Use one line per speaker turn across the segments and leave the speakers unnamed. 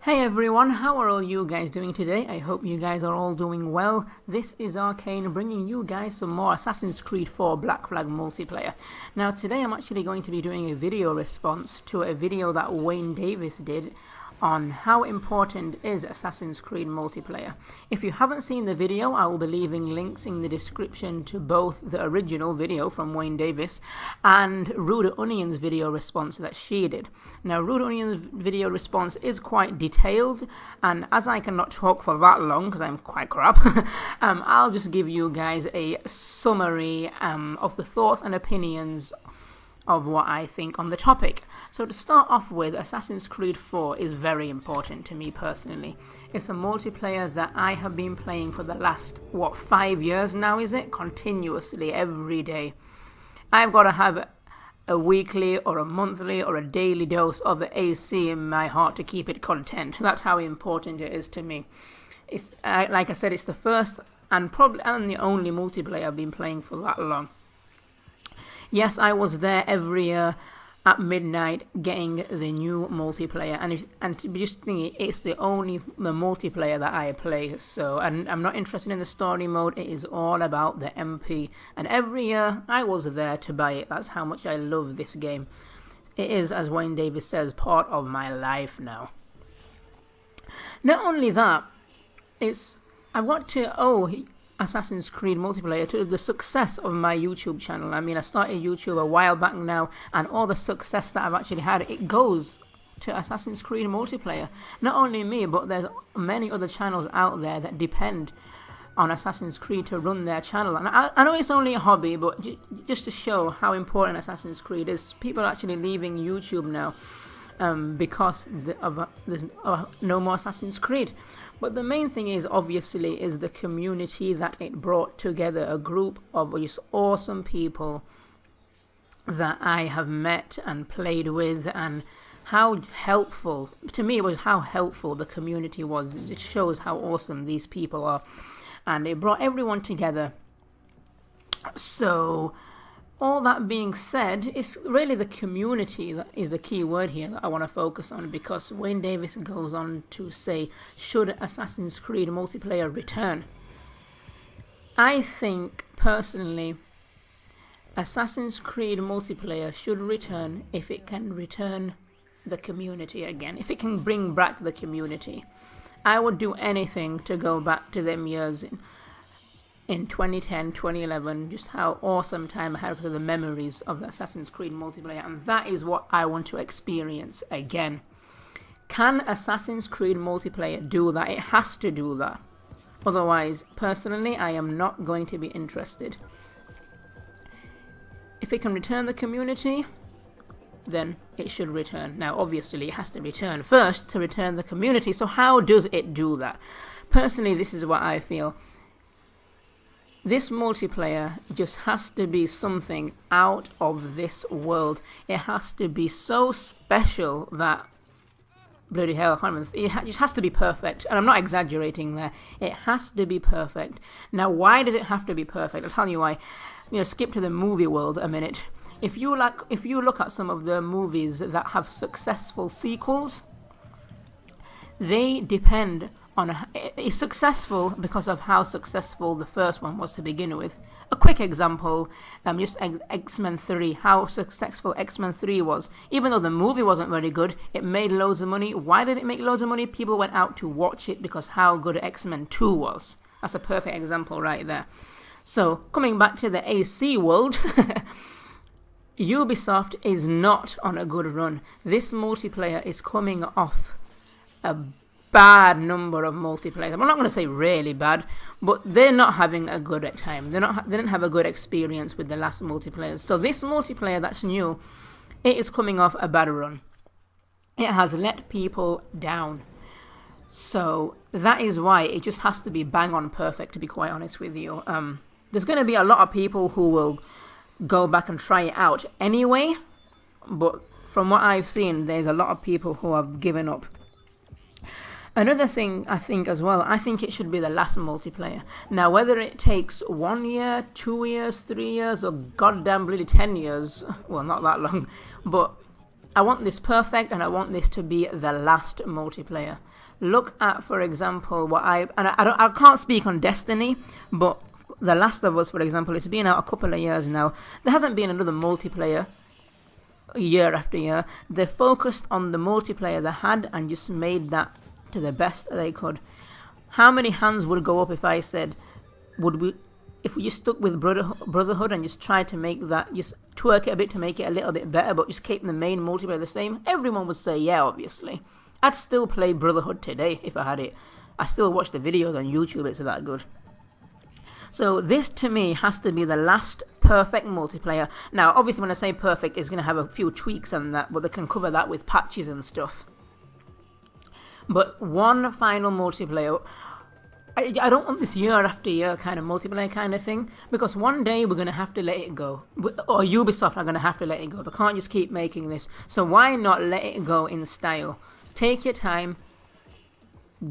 Hey everyone, how are all you guys doing today? I hope you guys are all doing well. This is Arcane bringing you guys some more Assassin's Creed 4 Black Flag multiplayer. Now today I'm actually going to be doing a video response to a video that Wayne Davis did on how important is Assassin's Creed multiplayer. If you haven't seen the video, I will be leaving links in the description to both the original video from Wayne Davis and Rude Onion's video response that she did. Now Rude Onion's video response is quite detailed, and as I cannot talk for that long because I'm quite crap, I'll just give you guys a summary of the thoughts and opinions of what I think on the topic. So to start off with, Assassin's Creed 4 is very important to me personally. It's a multiplayer that I have been playing for the last, 5 years now, is it? Continuously, every day. I've got to have a weekly or a monthly or a daily dose of AC in my heart to keep it content. That's how important it is to me. It's like I said, it's the first and probably the only multiplayer I've been playing for that long. Yes, I was there every year at midnight getting the new multiplayer, and to be just thinking, it's the only multiplayer that I play. So, and I'm not interested in the story mode. It is all about the MP, and every year I was there to buy it. That's how much I love this game. It is, as Wayne Davis says, part of my life now. Not only that, I want to owe Assassin's Creed multiplayer to the success of my YouTube channel. I mean, I started YouTube a while back now, and all the success that I've actually had, it goes to Assassin's Creed multiplayer. Not only me, but there's many other channels out there that depend on Assassin's Creed to run their channel. And I know it's only a hobby, but just to show how important Assassin's Creed is, people are actually leaving YouTube now because there's no more Assassin's Creed. But the main thing is, obviously, is the community that it brought together, a group of just awesome people that I have met and played with, and how helpful, to me, it was how helpful the community was. It shows how awesome these people are, and it brought everyone together. So, all that being said, it's really the community that is the key word here that I want to focus on, because Wayne Davis goes on to say, should Assassin's Creed multiplayer return? I think, personally, Assassin's Creed multiplayer should return if it can return the community again, if it can bring back the community. I would do anything to go back to them years in 2010, 2011, just how awesome time I had because of the memories of the Assassin's Creed multiplayer, and that is what I want to experience again. Can Assassin's Creed multiplayer do that? It has to do that. Otherwise, personally, I am not going to be interested. If it can return the community, then it should return. Now, obviously, it has to return first to return the community, so how does it do that? Personally, this is what I feel. This multiplayer just has to be something out of this world. It has to be so special that, bloody hell, I can't remember. It just has to be perfect. And I'm not exaggerating there. It has to be perfect. Now, why does it have to be perfect? I'll tell you why. Skip to the movie world a minute. If you look at some of the movies that have successful sequels, they depend on it's successful because of how successful the first one was to begin with. A quick example, just X-Men 3, how successful X-Men 3 was. Even though the movie wasn't very good, it made loads of money. Why did it make loads of money? People went out to watch it because how good X-Men 2 was. That's a perfect example right there. So, coming back to the AC world, Ubisoft is not on a good run. This multiplayer is coming off a bad number of multiplayers. I'm not going to say really bad, but they're not having a good time. They didn't have a good experience with the last multiplayer. So this multiplayer that's new, it is coming off a bad run. It has let people down. So that is why it just has to be bang on perfect, to be quite honest with you. There's going to be a lot of people who will go back and try it out anyway, but from what I've seen, there's a lot of people who have given up. Another thing I think as well, I think it should be the last multiplayer. Now, whether it takes 1 year, 2 years, 3 years, or goddamn bloody 10 years, well, not that long, but I want this perfect, and I want this to be the last multiplayer. Look at, for example, I can't speak on Destiny, but The Last of Us, for example, it's been out a couple of years now. There hasn't been another multiplayer year after year. They focused on the multiplayer they had and just made that to the best they could. How many hands would go up if I said, if we just stuck with Brotherhood and just tried to make that, just twerk it a bit to make it a little bit better, but just keep the main multiplayer the same? Everyone would say yeah, obviously. I'd still play Brotherhood today if I had it. I still watch the videos on YouTube, it's that good. So this to me has to be the last perfect multiplayer. Now obviously when I say perfect, it's going to have a few tweaks and that, but they can cover that with patches and stuff. But one final multiplayer. I don't want this year after year kind of multiplayer kind of thing, because one day we're going to have to let it go. Or Ubisoft are going to have to let it go. They can't just keep making this. So why not let it go in style? Take your time.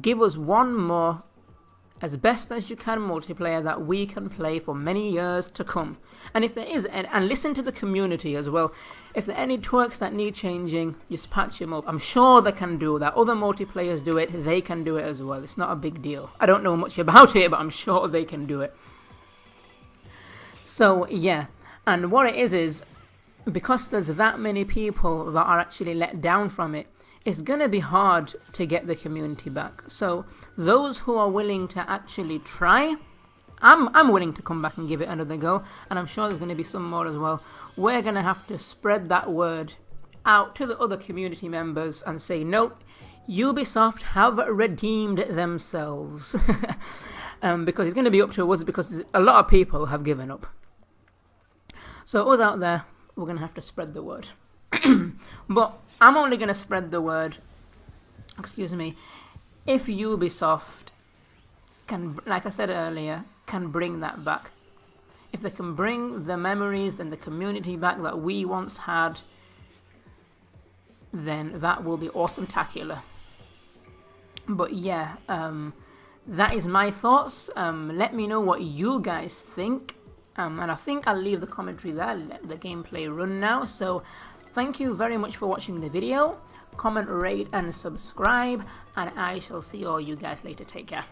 Give us one more as best as you can multiplayer that we can play for many years to come. And if there is, and listen to the community as well, if there are any twerks that need changing, just patch them up. I'm sure they can do that. Other multiplayers do it, they can do it as well. It's not a big deal. I don't know much about it, but I'm sure they can do it. So yeah, and what it is because there's that many people that are actually let down from it, it's going to be hard to get the community back. So those who are willing to actually try, I'm willing to come back and give it another go, and I'm sure there's going to be some more as well. We're going to have to spread that word out to the other community members and say, no, Ubisoft have redeemed themselves. Because it's going to be up to us, because a lot of people have given up. So us out there, we're going to have to spread the word. But I'm only going to spread the word, if Ubisoft can, like I said earlier, can bring that back. If they can bring the memories and the community back that we once had, then that will be awesome-tacular. But yeah, that is my thoughts. Let me know what you guys think. And I think I'll leave the commentary there, let the gameplay run now. So thank you very much for watching the video. Comment, rate and subscribe, and I shall see all you guys later. Take care.